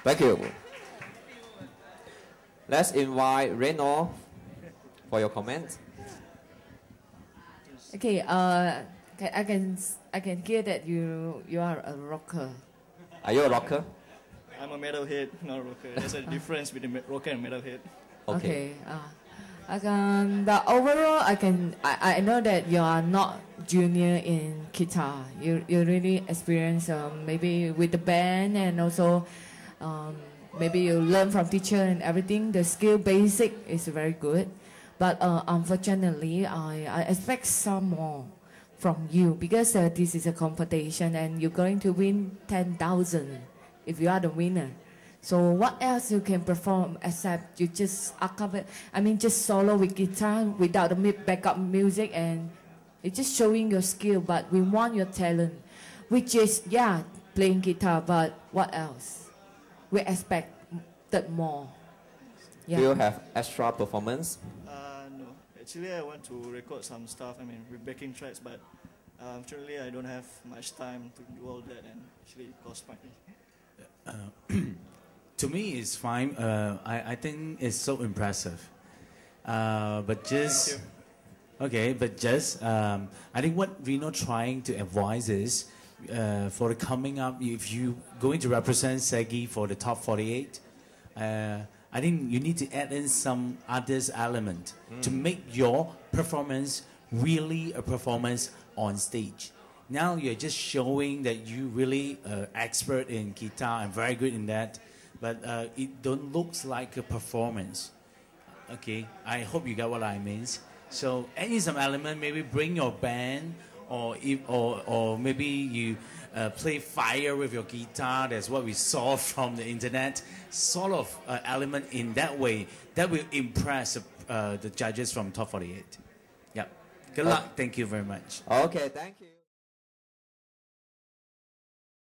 Thank you. Let's invite Reno for your comment. Okay, I can hear that you are a rocker. Are you a rocker? I'm a metalhead, not a rocker. There's a difference between rocker and metalhead. Okay. But overall, I know that you are not junior in guitar. You really experience maybe with the band, and also maybe you learn from teacher and everything. The skill basic is very good, but unfortunately, I expect some more from you, because this is a competition and you're going to win 10,000 if you are the winner. So what else you can perform except you just just solo with guitar without the backup music, and it's just showing your skill, but we want your talent, which is, yeah, playing guitar, but what else? We expect that more. Yeah. Do you have extra performance? No. Actually, I want to record some stuff, with backing tracks, but unfortunately I don't have much time to do all that, and actually it costs money. To me, it's fine. I think it's so impressive. But just okay. But just I think what Reno trying to advise is for the coming up. If you going to represent Segi for the top 48, I think you need to add in some others element to make your performance really a performance on stage. Now you're just showing that you really expert in guitar and very good in that. But it don't looks like a performance. Okay, I hope you get what I mean. So add some element, maybe bring your band, or maybe you play fire with your guitar. That's what we saw from the internet. Sort of element in that way that will impress the judges from Top 48. Yeah. Good luck. Thank you very much. Okay, thank you.